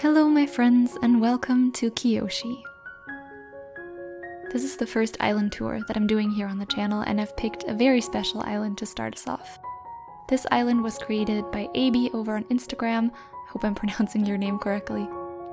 Hello my friends and welcome to Kyoshi. This is the first island tour that I'm doing here on the channel and I've picked a very special island to start us off. This island was created by Aybee over on Instagram, hope I'm pronouncing your name correctly,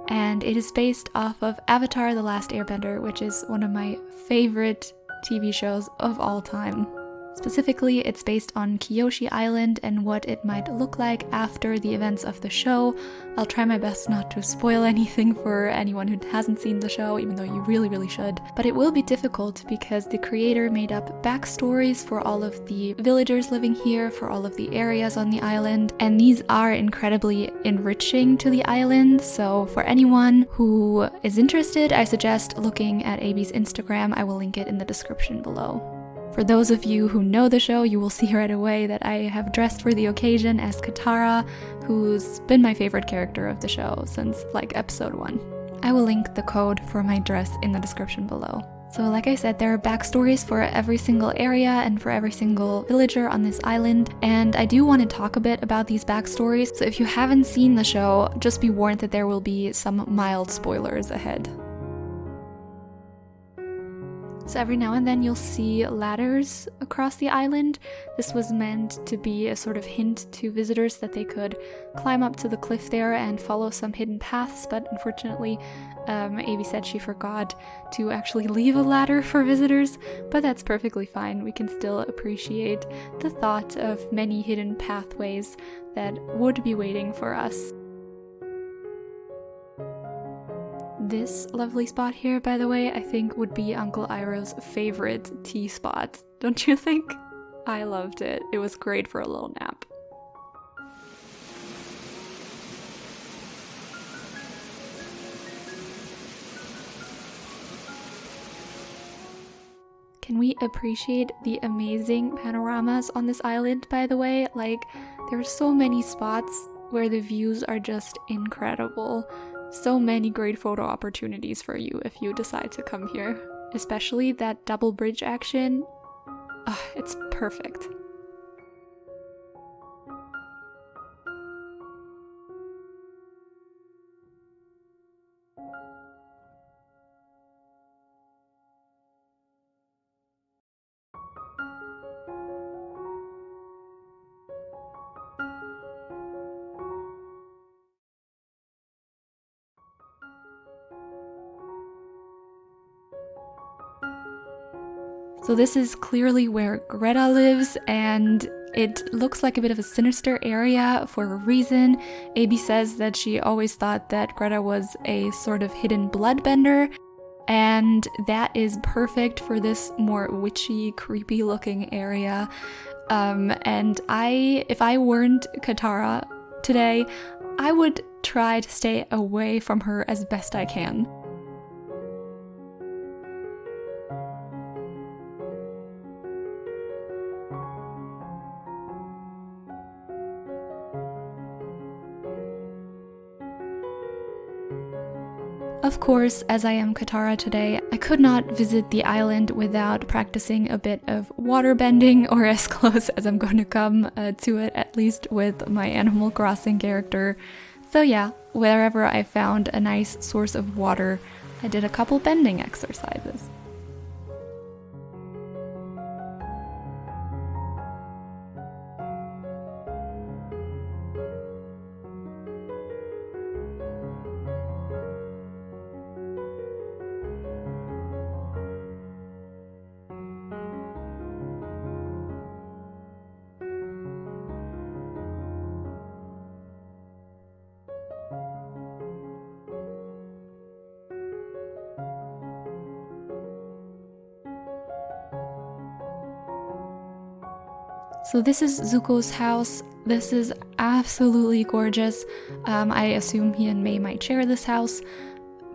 and it is based off of Avatar: The Last Airbender, which is one of my favorite TV shows of all time. Specifically, it's based on Kyoshi Island and what it might look like after the events of the show. I'll try my best not to spoil anything for anyone who hasn't seen the show, even though you really should. But it will be difficult because the creator made up backstories for all of the villagers living here, for all of the areas on the island, and these are incredibly enriching to the island. So for anyone who is interested, I suggest looking at Aybee's Instagram. I will link it in the description below. For those of you who know the show, you will see right away that I have dressed for the occasion as Katara, who's been my favorite character of the show since like episode 1. I will link the code for my dress in the description below. So like I said, there are backstories for every single area and for every single villager on this island, and I do want to talk a bit about these backstories, so if you haven't seen the show, just be warned that there will be some mild spoilers ahead. So every now and then you'll see ladders across the island. This was meant to be a sort of hint to visitors that they could climb up to the cliff there and follow some hidden paths, but unfortunately Aybee said she forgot to actually leave a ladder for visitors, but that's perfectly fine. We can still appreciate the thought of many hidden pathways that would be waiting for us. This lovely spot here, by the way, I think would be Uncle Iroh's favorite tea spot, don't you think? I loved it. It was great for a little nap. Can we appreciate the amazing panoramas on this island, by the way? Like, there are so many spots where the views are just incredible. So many great photo opportunities for you if you decide to come here. Especially that double bridge action. It's perfect. So this is clearly where Greta lives, and it looks like a bit of a sinister area for a reason. Aybee says that she always thought that Greta was a sort of hidden bloodbender, and that is perfect for this more witchy, creepy looking area. And if I weren't Katara today, I would try to stay away from her as best I can. Of course, as I am Katara today, I could not visit the island without practicing a bit of waterbending, or as close as I'm going to come to it, at least with my Animal Crossing character. So yeah, wherever I found a nice source of water, I did a couple bending exercises. So this is Zuko's house. This is absolutely gorgeous. I assume he and May might share this house.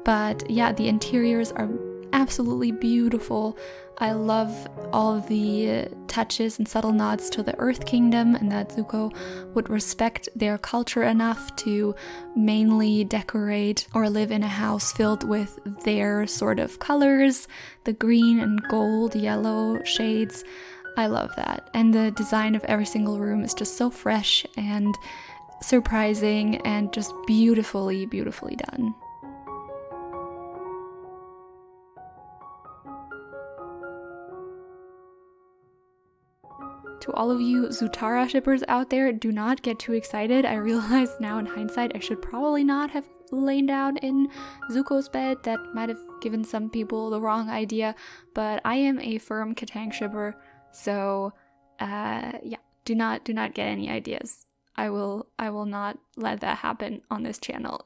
But yeah, the interiors are absolutely beautiful. I love all of the touches and subtle nods to the Earth Kingdom, and that Zuko would respect their culture enough to mainly decorate or live in a house filled with their sort of colors, the green and gold, yellow shades. I love that. And the design of every single room is just so fresh, and surprising and just beautifully, beautifully done. To all of you Zutara shippers out there, do not get too excited. I realize now in hindsight I should probably not have lain down in Zuko's bed. That might have given some people the wrong idea, but I am a firm Katang shipper, so yeah, do not get any ideas. I will not let that happen on this channel.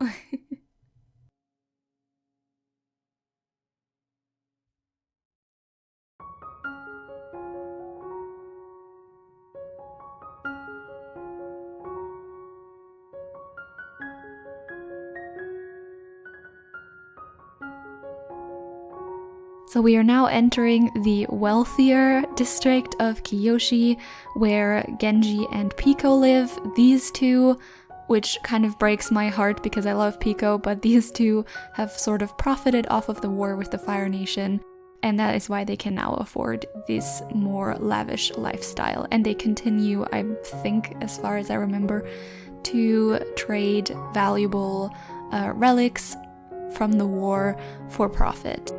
So we are now entering the wealthier district of Kyoshi, where Genji and Pico live. These two, which kind of breaks my heart because I love Pico, but these two have sort of profited off of the war with the Fire Nation, and that is why they can now afford this more lavish lifestyle. And they continue, I think, as far as I remember, to trade valuable relics from the war for profit.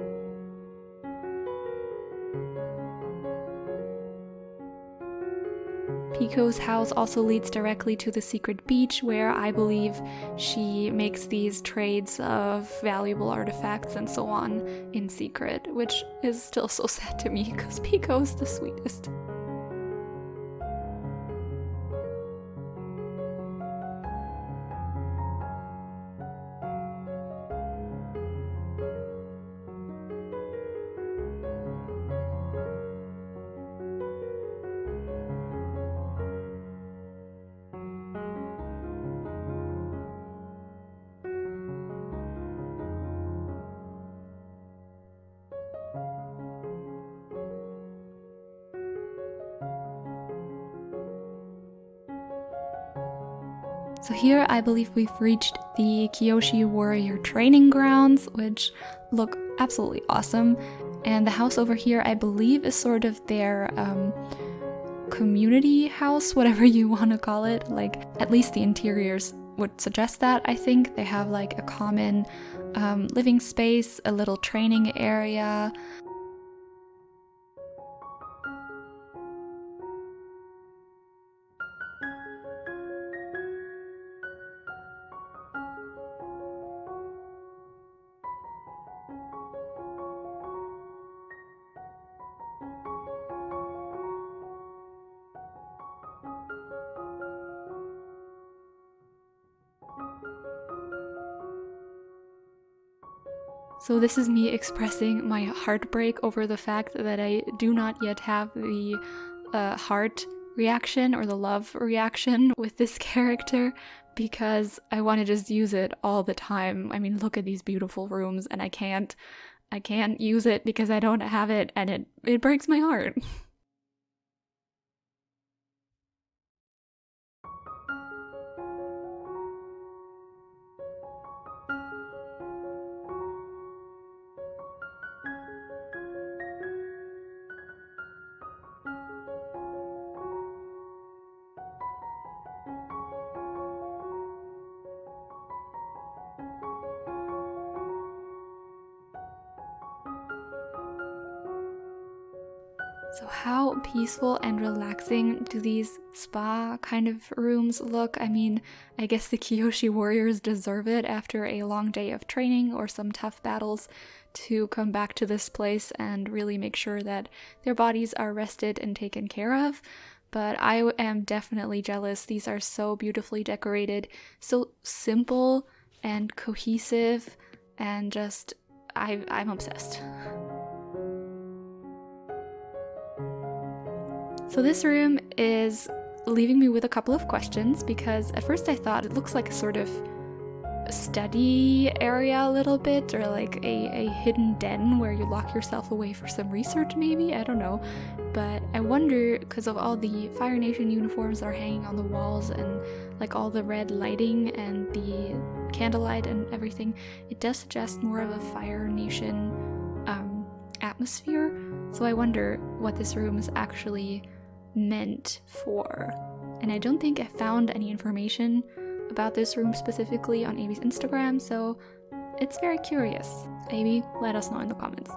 Pico's house also leads directly to the secret beach, where I believe she makes these trades of valuable artifacts and so on in secret, which is still so sad to me because Pico's the sweetest. So here I believe we've reached the Kyoshi warrior training grounds, which look absolutely awesome. And the house over here I believe is sort of their community house, whatever you want to call it. Like, at least the interiors would suggest that. I think they have like a common living space, a little training area. So this is me expressing my heartbreak over the fact that I do not yet have the heart reaction or the love reaction with this character, because I want to just use it all the time. I mean, look at these beautiful rooms, and I can't use it because I don't have it, and it breaks my heart. So how peaceful and relaxing do these spa kind of rooms look? I mean, I guess the Kyoshi warriors deserve it after a long day of training or some tough battles to come back to this place and really make sure that their bodies are rested and taken care of. But I am definitely jealous. These are so beautifully decorated, so simple and cohesive, and just, I'm obsessed. So this room is leaving me with a couple of questions, because at first I thought it looks like a sort of study area a little bit, or like a hidden den where you lock yourself away for some research maybe, I don't know. But I wonder, because of all the Fire Nation uniforms that are hanging on the walls and like all the red lighting and the candlelight and everything, it does suggest more of a Fire Nation atmosphere. So I wonder what this room is actually meant for. And I don't think I found any information about this room specifically on Aybee's Instagram, so it's very curious. Aybee, let us know in the comments.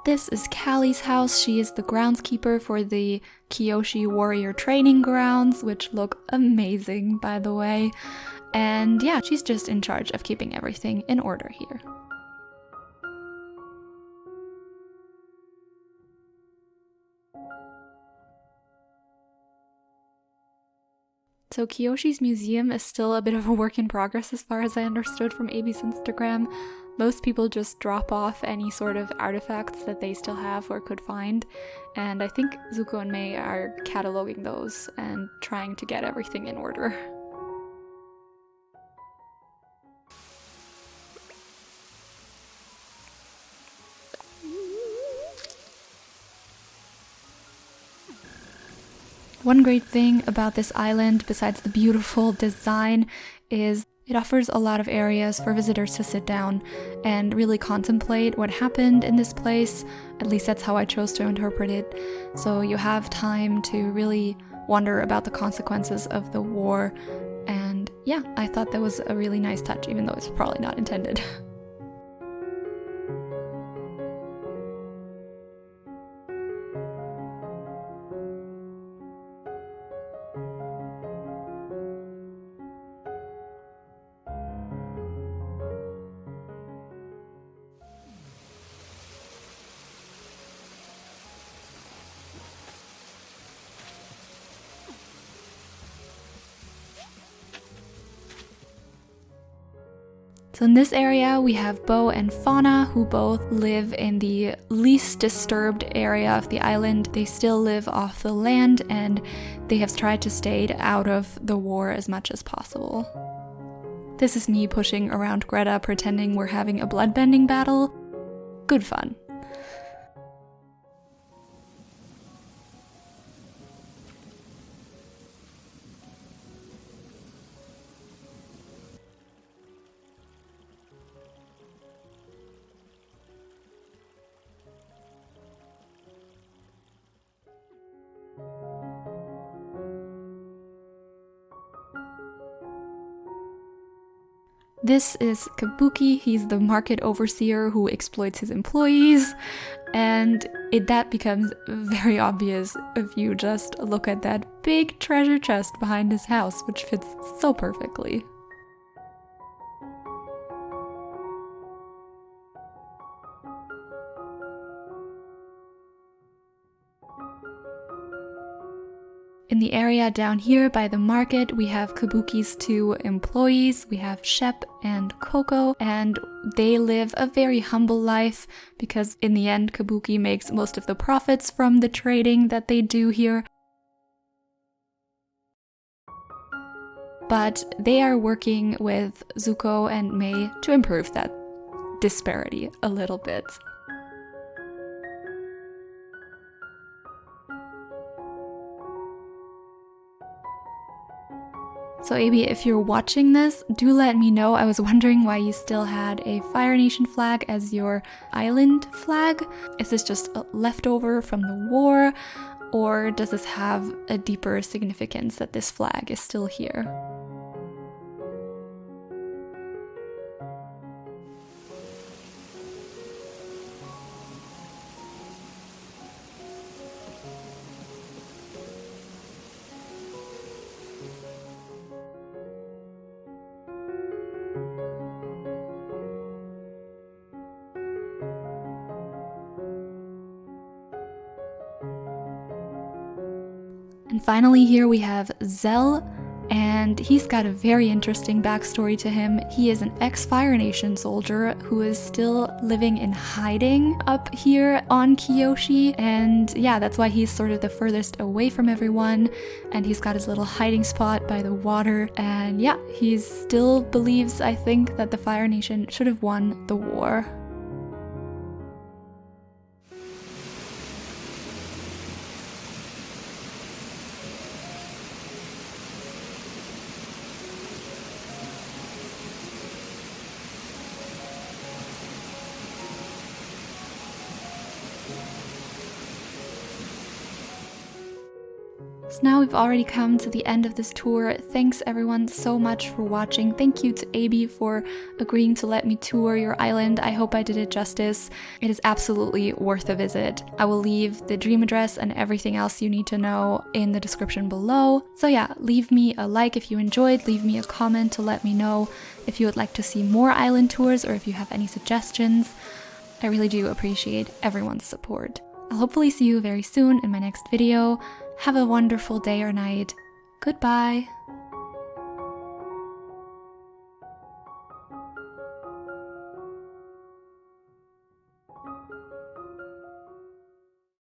This is Calis House. She is the groundskeeper for the Kyoshi warrior training grounds, which look amazing, by the way. And yeah, she's just in charge of keeping everything in order here. So Kyoshi's museum is still a bit of a work in progress as far as I understood from Aybee's Instagram. Most people just drop off any sort of artifacts that they still have or could find, and I think Zuko and Mei are cataloging those and trying to get everything in order. One great thing about this island, besides the beautiful design, is it offers a lot of areas for visitors to sit down and really contemplate what happened in this place. At least that's how I chose to interpret it. So you have time to really wonder about the consequences of the war. And yeah, I thought that was a really nice touch, even though it's probably not intended. So in this area we have Bo and Fauna, who both live in the least disturbed area of the island. They still live off the land and they have tried to stay out of the war as much as possible. This is me pushing around Greta pretending we're having a bloodbending battle. Good fun. This is Kabuki. He's the market overseer who exploits his employees, and that becomes very obvious if you just look at that big treasure chest behind his house, which fits so perfectly. In the area down here by the market, we have Kabuki's two employees. We have Shep and Coco, and they live a very humble life because in the end, Kabuki makes most of the profits from the trading that they do here. But they are working with Zuko and Mei to improve that disparity a little bit. So Aybee, if you're watching this, do let me know. I was wondering why you still had a Fire Nation flag as your island flag. Is this just a leftover from the war? Or does this have a deeper significance that this flag is still here? And finally here we have Zell, and he's got a very interesting backstory to him. He is an ex-Fire Nation soldier who is still living in hiding up here on Kyoshi, and yeah, that's why he's sort of the furthest away from everyone, and he's got his little hiding spot by the water, and yeah, he still believes, I think, that the Fire Nation should have won the war. So now we've already come to the end of this tour. Thanks everyone so much for watching. Thank you to Aybee for agreeing to let me tour your island. I hope I did it justice. It is absolutely worth a visit. I will leave the dream address and everything else you need to know in the description below. So yeah, leave me a like if you enjoyed, leave me a comment to let me know if you would like to see more island tours or if you have any suggestions. I really do appreciate everyone's support. I'll hopefully see you very soon in my next video. Have a wonderful day or night. Goodbye.